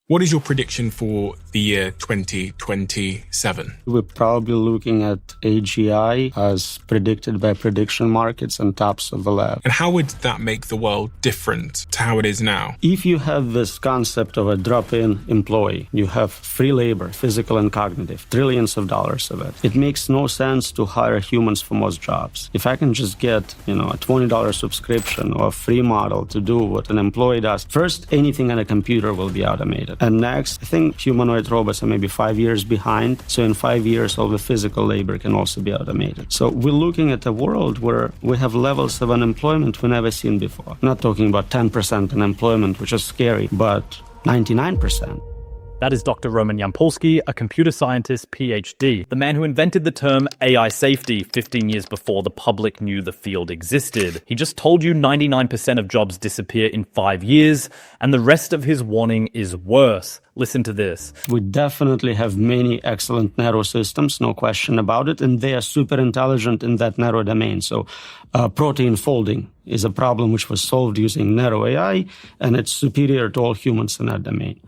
What is your prediction for the year 2027? We're probably looking at AGI as predicted by prediction markets and tops of the lab. And how would that make the world different to how it is now? If you have this concept of a drop-in employee, you have free labor, physical and cognitive, trillions of dollars of it. It makes no sense to hire humans for most jobs. If I can just get, a $20 subscription or a free model to do what an employee does, first, anything on a computer will be automated. And next, I think humanoid robots are maybe 5 years behind. So in 5 years, all the physical labor can also be automated. So we're looking at a world where we have levels of unemployment we've never seen before. I'm not talking about 10% unemployment, which is scary, but 99%. That is Dr. Roman Yampolsky, a computer scientist, PhD, the man who invented the term AI safety 15 years before the public knew the field existed. He just told you 99% of jobs disappear in 5 years, and the rest of his warning is worse. Listen to this. We definitely have many excellent narrow systems, no question about it, and they are super intelligent in that narrow domain. So protein folding is a problem which was solved using narrow AI, and it's superior to all humans in that domain.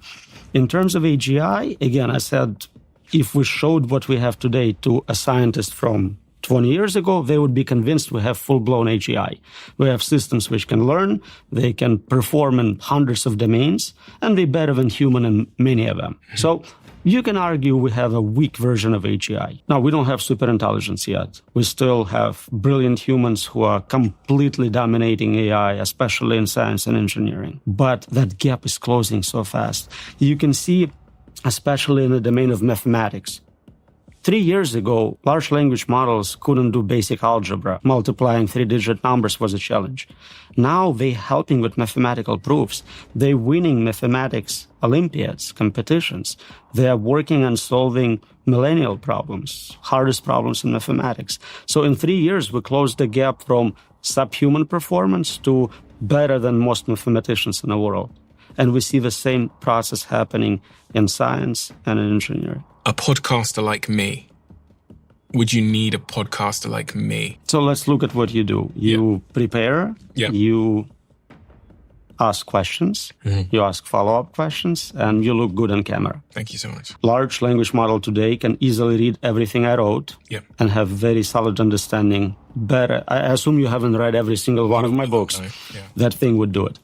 In terms of AGI, again, I said, if we showed what we have today to a scientist from 20 years ago, they would be convinced we have full-blown AGI. We have systems which can learn, they can perform in hundreds of domains, and they're better than human in many of them. So you can argue we have a weak version of AGI. Now, we don't have superintelligence yet. We still have brilliant humans who are completely dominating AI, especially in science and engineering. But that gap is closing so fast. You can see, especially in the domain of mathematics. 3 years ago, large language models couldn't do basic algebra. Multiplying 3-digit numbers was a challenge. Now they're helping with mathematical proofs. They're winning mathematics Olympiads, competitions. They are working on solving millennial problems, hardest problems in mathematics. So in 3 years, we closed the gap from subhuman performance to better than most mathematicians in the world. And we see the same process happening in science and in engineering. A podcaster like me. Would you need a podcaster like me? So let's look at what you do. You prepare, you ask questions, you ask follow-up questions, and you look good on camera. Thank you so much. Large language model today can easily read everything I wrote and have very solid understanding. Better. I assume you haven't read every single one of my books. That thing would do it.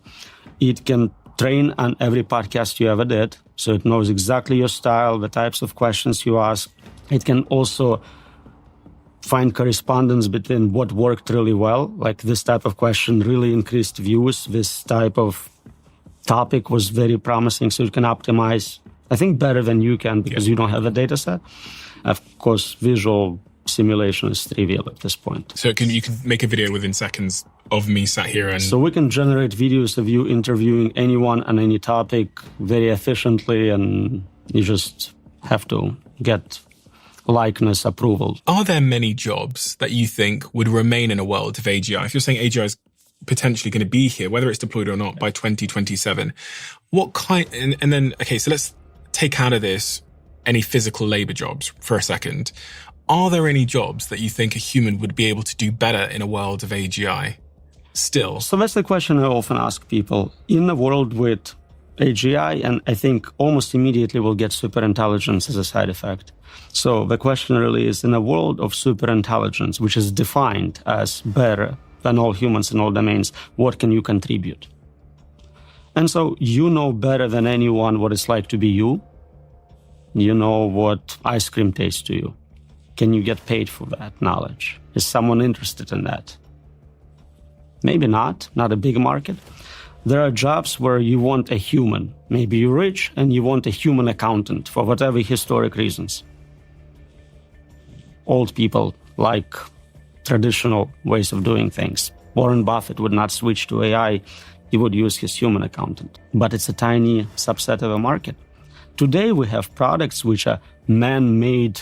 It can train on every podcast you ever did, so it knows exactly your style, the types of questions you ask. It can also find correspondence between what worked really well, like this type of question really increased views, this type of topic was very promising, so it can optimize, I think, better than you can because you don't have the data set. Of course, visual simulation is trivial at this point. So you can make a video within seconds of me sat here and... So we can generate videos of you interviewing anyone on any topic very efficiently, and you just have to get likeness approval. Are there many jobs that you think would remain in a world of AGI? If you're saying AGI is potentially going to be here, whether it's deployed or not, by 2027, what kind... And then, okay, so let's take out of this any physical labor jobs for a second. Are there any jobs that you think a human would be able to do better in a world of AGI still? So that's the question I often ask people. In a world with AGI, and I think almost immediately we'll get superintelligence as a side effect. So the question really is, in a world of superintelligence, which is defined as better than all humans in all domains, what can you contribute? And so you know better than anyone what it's like to be you. You know what ice cream tastes to you. Can you get paid for that knowledge? Is someone interested in that? Maybe not a big market. There are jobs where you want a human. Maybe you're rich and you want a human accountant for whatever historic reasons. Old people like traditional ways of doing things. Warren Buffett would not switch to AI. He would use his human accountant. But it's a tiny subset of a market. Today we have products which are man-made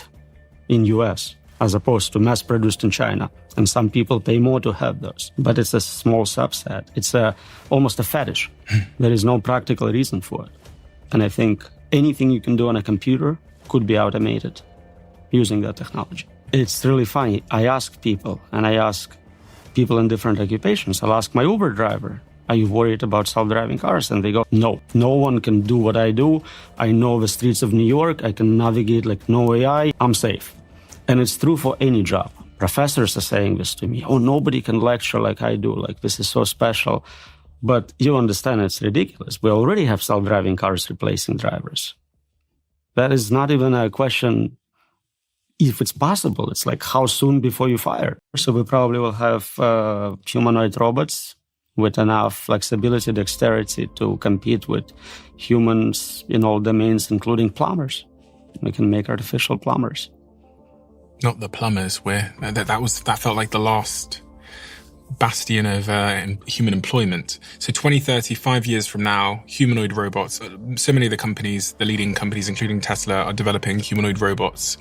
in US as opposed to mass-produced in China. And some people pay more to have those. But it's a small subset. It's almost a fetish. There is no practical reason for it. And I think anything you can do on a computer could be automated using that technology. It's really funny. I ask people, and I ask people in different occupations. I'll ask my Uber driver, are you worried about self-driving cars? And they go, no one can do what I do. I know the streets of New York. I can navigate like no AI. I'm safe. And it's true for any job. Professors are saying this to me. Oh, nobody can lecture like I do. Like, this is so special. But you understand it's ridiculous. We already have self-driving cars replacing drivers. That is not even a question if it's possible. It's like, how soon before you fire? So we probably will have humanoid robots with enough flexibility, dexterity to compete with humans in all domains, including plumbers. We can make artificial plumbers. Not the plumbers. That felt like the last bastion of human employment. So 2030, 5 years from now, humanoid robots. So many of the companies, the leading companies, including Tesla, are developing humanoid robots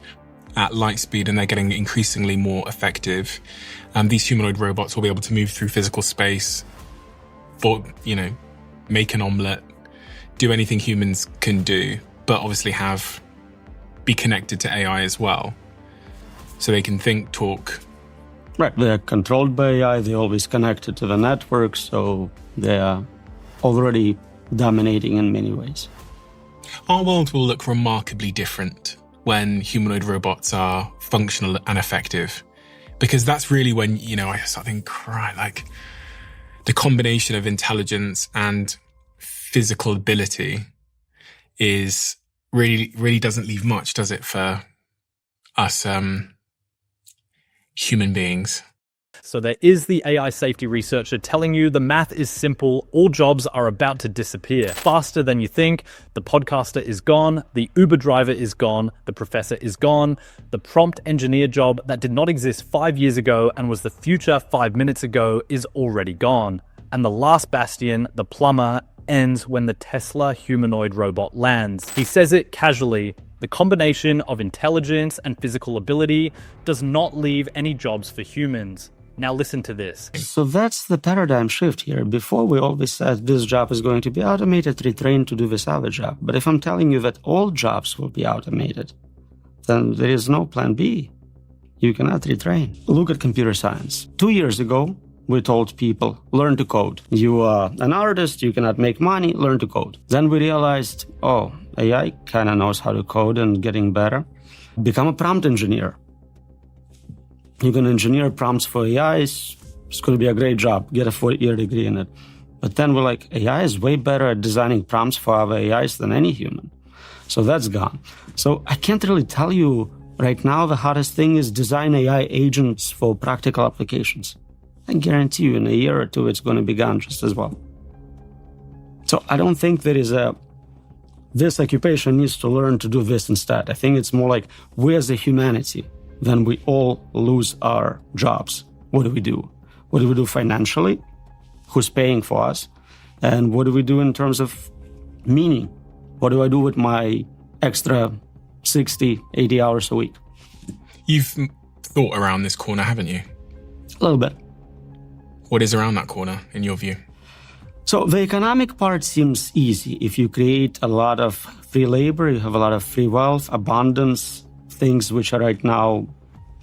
at light speed, and they're getting increasingly more effective. These humanoid robots will be able to move through physical space, make an omelette, do anything humans can do, but obviously be connected to AI as well. So they can think, talk. Right, they're controlled by AI, they're always connected to the network, so they are already dominating in many ways. Our world will look remarkably different when humanoid robots are functional and effective. Because that's really when, I start thinking, like, the combination of intelligence and physical ability is really doesn't leave much, does it, for us human beings? So there is the AI safety researcher telling you the math is simple. All jobs are about to disappear faster than you think. The podcaster is gone. The Uber driver is gone. The professor is gone. The prompt engineer job that did not exist 5 years ago and was the future 5 minutes ago is already gone. And the last bastion, the plumber, ends when the Tesla humanoid robot lands. He says it casually. The combination of intelligence and physical ability does not leave any jobs for humans. Now listen to this. So that's the paradigm shift here. Before we always said this job is going to be automated, retrained to do this other job. But if I'm telling you that all jobs will be automated, then there is no plan B. You cannot retrain. Look at computer science. 2 years ago, we told people, learn to code. You are an artist, you cannot make money, learn to code. Then we realized, AI kind of knows how to code and getting better. Become a prompt engineer. You can engineer prompts for AIs. It's going to be a great job. Get a 4-year degree in it. But then we're like, AI is way better at designing prompts for other AIs than any human. So that's gone. So I can't really tell you right now the hottest thing is design AI agents for practical applications. I guarantee you in a year or two, it's going to be gone just as well. So I don't think there is this occupation needs to learn to do this instead. I think it's more like we as a humanity, then we all lose our jobs. What do? What do we do financially? Who's paying for us? And what do we do in terms of meaning? What do I do with my extra 60, 80 hours a week? You've thought around this corner, haven't you? A little bit. What is around that corner, in your view? So the economic part seems easy. If you create a lot of free labor, you have a lot of free wealth, abundance, things which are right now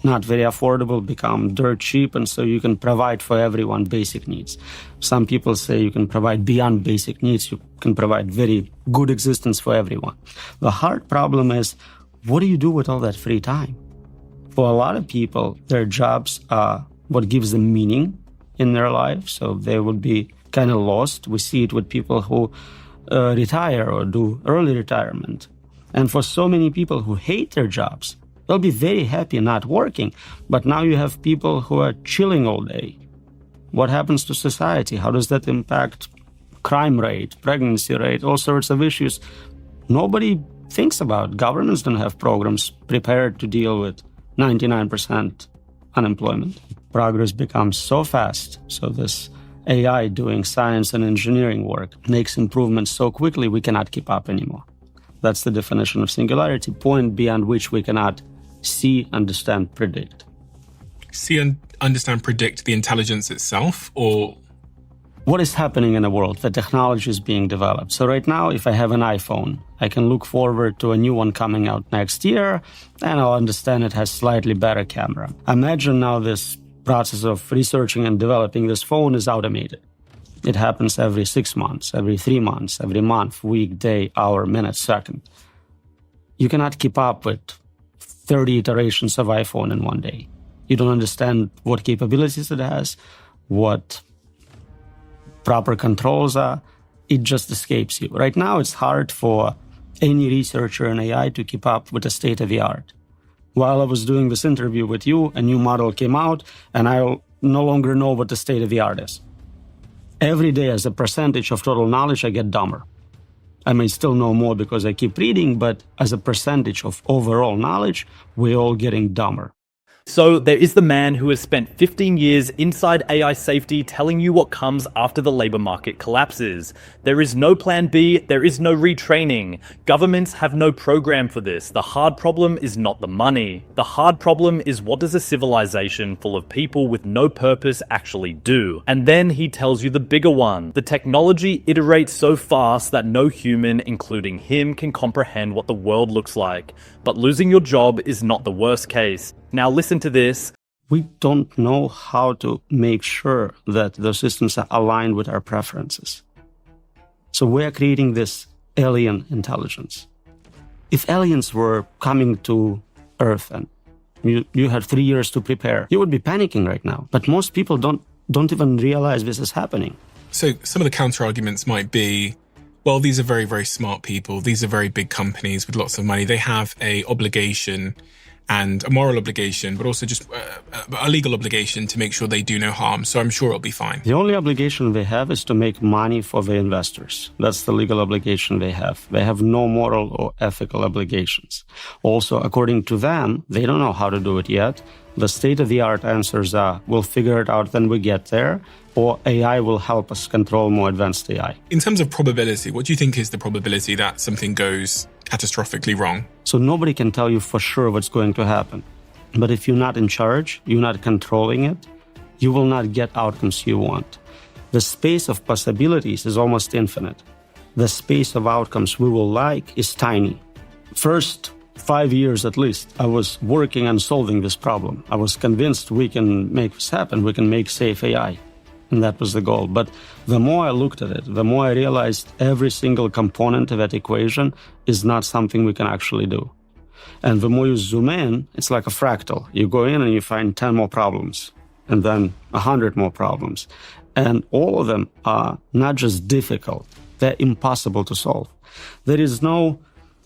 not very affordable become dirt cheap, and so you can provide for everyone basic needs. Some people say you can provide beyond basic needs. You can provide very good existence for everyone. The hard problem is, what do you do with all that free time? For a lot of people, their jobs are what gives them meaning in their life, so they would be kind of lost. We see it with people who retire or do early retirement. And for so many people who hate their jobs, they'll be very happy not working. But now you have people who are chilling all day. What happens to society? How does that impact crime rate, pregnancy rate, all sorts of issues? Nobody thinks about. Governments don't have programs prepared to deal with 99% unemployment. Progress becomes so fast. So this AI doing science and engineering work makes improvements so quickly we cannot keep up anymore. That's the definition of singularity, point beyond which we cannot see, understand, predict. See and understand, predict the intelligence itself, or what is happening in the world? The technology is being developed. So right now, if I have an iPhone, I can look forward to a new one coming out next year, and I'll understand it has slightly better camera. Imagine now this process of researching and developing this phone is automated. It happens every 6 months, every 3 months, every month, week, day, hour, minute, second. You cannot keep up with 30 iterations of iPhone in one day. You don't understand what capabilities it has, what proper controls are. It just escapes you. Right now, it's hard for any researcher in AI to keep up with the state of the art. While I was doing this interview with you, a new model came out, and I no longer know what the state of the art is. Every day, as a percentage of total knowledge, I get dumber. I may still know more because I keep reading, but as a percentage of overall knowledge, we're all getting dumber. So there is the man who has spent 15 years inside AI safety telling you what comes after the labor market collapses. There is no plan B, there is no retraining. Governments have no program for this. The hard problem is not the money. The hard problem is, what does a civilization full of people with no purpose actually do? And then he tells you the bigger one. The technology iterates so fast that no human, including him, can comprehend what the world looks like. But losing your job is not the worst case. Now listen to this. We don't know how to make sure that those systems are aligned with our preferences. So we're creating this alien intelligence. If aliens were coming to Earth and you had 3 years to prepare, you would be panicking right now. But most people don't even realize this is happening. So some of the counter arguments might be, well, these are very, very smart people. These are very big companies with lots of money. They have a obligation, and a moral obligation, but also just a legal obligation to make sure they do no harm. So I'm sure it'll be fine. The only obligation they have is to make money for the investors. That's the legal obligation they have. They have no moral or ethical obligations. Also, according to them, they don't know how to do it yet. The state-of-the-art answers are, we'll figure it out when we get there, or AI will help us control more advanced AI. In terms of probability, what do you think is the probability that something goes catastrophically wrong? So nobody can tell you for sure what's going to happen. But if you're not in charge, you're not controlling it, you will not get outcomes you want. The space of possibilities is almost infinite. The space of outcomes we will like is tiny. First 5 years at least, I was working on solving this problem. I was convinced we can make this happen, we can make safe AI. And that was the goal. But the more I looked at it, the more I realized every single component of that equation is not something we can actually do. And the more you zoom in, it's like a fractal. You go in and you find 10 more problems, and then 100 more problems. And all of them are not just difficult, they're impossible to solve. There is no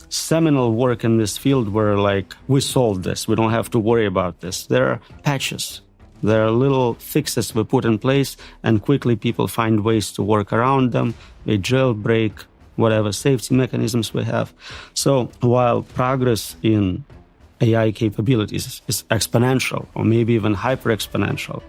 seminal work in this field where, like, we solved this, we don't have to worry about this. There are patches. There are little fixes we put in place, and quickly people find ways to work around them. They jailbreak whatever safety mechanisms we have. So while progress in AI capabilities is exponential, or maybe even hyper-exponential,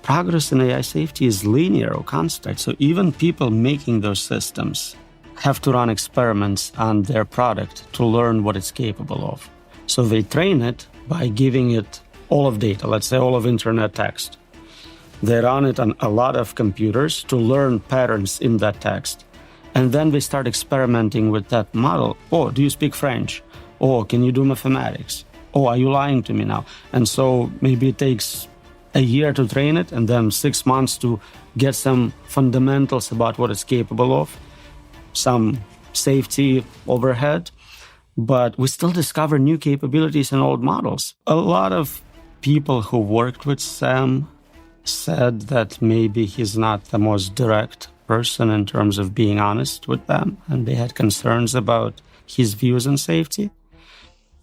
progress in AI safety is linear or constant. So even people making those systems have to run experiments on their product to learn what it's capable of. So they train it by giving it all of data, let's say all of internet text. They run it on a lot of computers to learn patterns in that text. And then they start experimenting with that model. Oh, do you speak French? Oh, can you do mathematics? Oh, are you lying to me now? And so maybe it takes a year to train it, and then 6 months to get some fundamentals about what it's capable of, some safety overhead. But we still discover new capabilities in old models. A lot of people who worked with Sam said that maybe he's not the most direct person in terms of being honest with them, and they had concerns about his views on safety.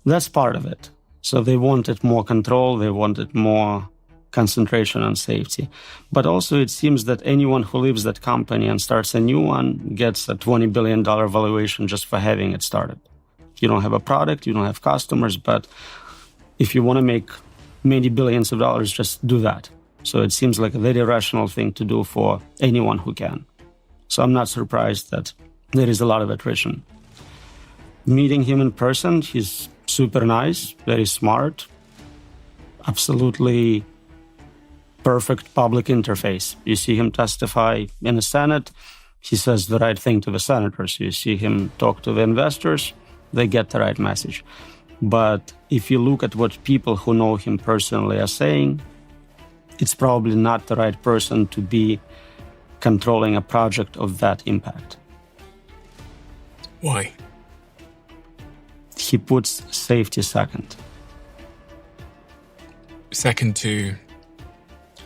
That's part of it. So they wanted more control, they wanted more concentration on safety. But also it seems that anyone who leaves that company and starts a new one gets a $20 billion valuation just for having it started. You don't have a product, you don't have customers, but if you want to make many billions of dollars, just do that. So it seems like a very rational thing to do for anyone who can. So I'm not surprised that there is a lot of attrition. Meeting him in person, he's super nice, very smart, absolutely perfect public interface. You see him testify in the Senate, he says the right thing to the senators. You see him talk to the investors, they get the right message. But if you look at what people who know him personally are saying, it's probably not the right person to be controlling a project of that impact. Why? He puts safety second. Second to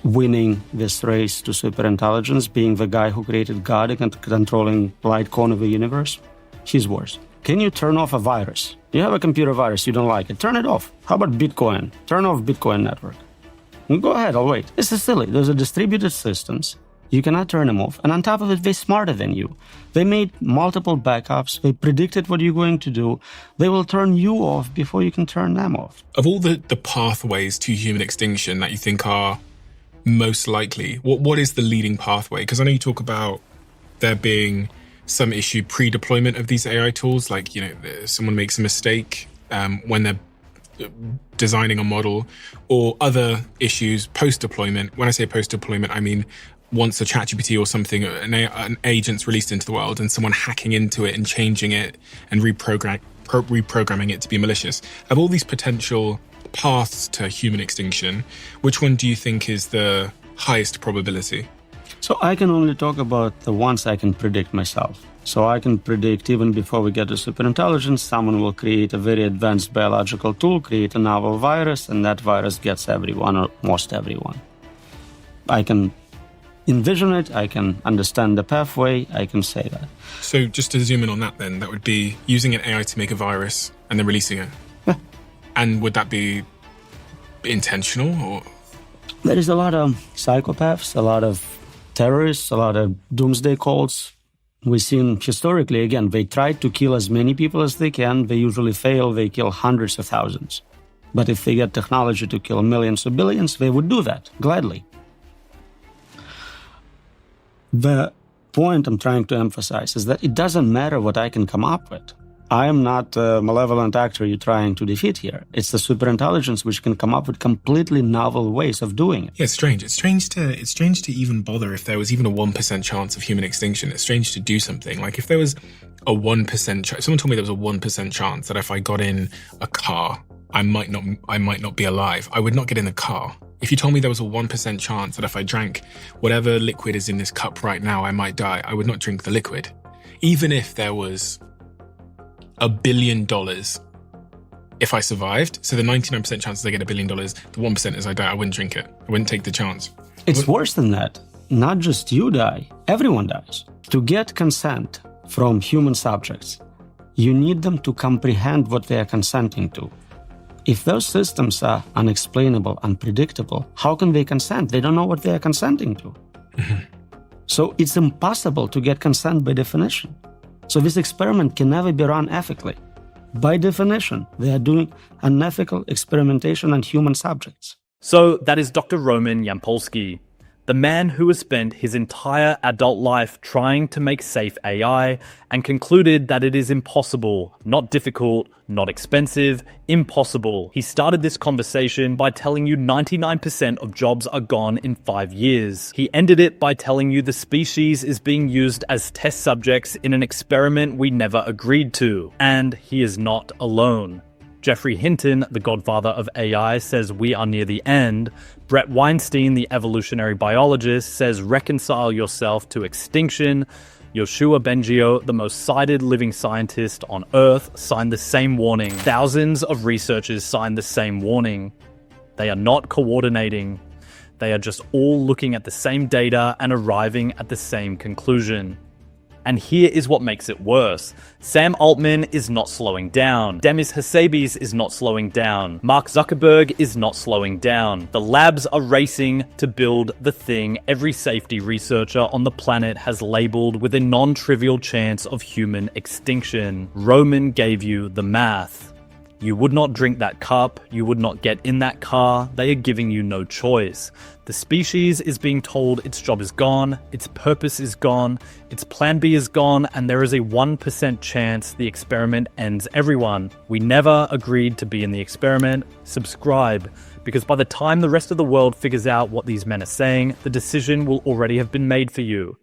winning this race to superintelligence, being the guy who created God and controlling light cone of the universe, he's worse. Can you turn off a virus? You have a computer virus, you don't like it, turn it off. How about Bitcoin? Turn off Bitcoin network. Go ahead, I'll wait. This is silly. Those are distributed systems. You cannot turn them off. And on top of it, they're smarter than you. They made multiple backups. They predicted what you're going to do. They will turn you off before you can turn them off. Of all the pathways to human extinction that you think are most likely, what is the leading pathway? Because I know you talk about there being some issue pre-deployment of these AI tools, like, someone makes a mistake when they're designing a model, or other issues post-deployment. When I say post-deployment, I mean once a ChatGPT or something, an agent's released into the world and someone hacking into it and changing it and reprogramming it to be malicious. Of all these potential paths to human extinction, which one do you think is the highest probability? So I can only talk about the ones I can predict myself. So I can predict even before we get to superintelligence, someone will create a very advanced biological tool, create a novel virus, and that virus gets everyone or most everyone. I can envision it, I can understand the pathway, I can say that. So just to zoom in on that then, that would be using an AI to make a virus and then releasing it. Yeah. And would that be intentional or? There is a lot of psychopaths, a lot of terrorists, a lot of doomsday cults. We've seen historically, again, they try to kill as many people as they can. They usually fail. They kill hundreds of thousands. But if they get technology to kill millions or billions, they would do that gladly. The point I'm trying to emphasize is that it doesn't matter what I can come up with. I am not a malevolent actor you're trying to defeat here. It's the superintelligence which can come up with completely novel ways of doing it. Yeah, it's strange. It's strange to even bother if there was even a 1% chance of human extinction. It's strange to do something. Like if there was a 1% chance, someone told me there was a 1% chance that if I got in a car, I might not be alive. I would not get in the car. If you told me there was a 1% chance that if I drank whatever liquid is in this cup right now, I might die, I would not drink the liquid. Even if there was $1 billion if I survived. So the 99% chances I get $1 billion, the 1% is I die, I wouldn't drink it. I wouldn't take the chance. It's worse than that. Not just you die, everyone dies. To get consent from human subjects, you need them to comprehend what they are consenting to. If those systems are unexplainable, unpredictable, how can they consent? They don't know what they are consenting to. Mm-hmm. So it's impossible to get consent by definition. So this experiment can never be run ethically. By definition, they are doing unethical experimentation on human subjects. So that is Dr. Roman Yampolsky, the man who has spent his entire adult life trying to make safe AI and concluded that it is impossible, not difficult, not expensive, impossible. He started this conversation by telling you 99% of jobs are gone in 5 years. He ended it by telling you the species is being used as test subjects in an experiment we never agreed to. And he is not alone. Jeffrey Hinton, the godfather of AI, says we are near the end. Brett Weinstein, the evolutionary biologist, says reconcile yourself to extinction. Yoshua Bengio, the most cited living scientist on Earth, signed the same warning. Thousands of researchers signed the same warning. They are not coordinating. They are just all looking at the same data and arriving at the same conclusion. And here is what makes it worse. Sam Altman is not slowing down. Demis Hassabis is not slowing down. Mark Zuckerberg is not slowing down. The labs are racing to build the thing every safety researcher on the planet has labeled with a non-trivial chance of human extinction. Roman gave you the math. You would not drink that cup, you would not get in that car, they are giving you no choice. The species is being told its job is gone, its purpose is gone, its plan B is gone, and there is a 1% chance the experiment ends everyone. We never agreed to be in the experiment. Subscribe, because by the time the rest of the world figures out what these men are saying, the decision will already have been made for you.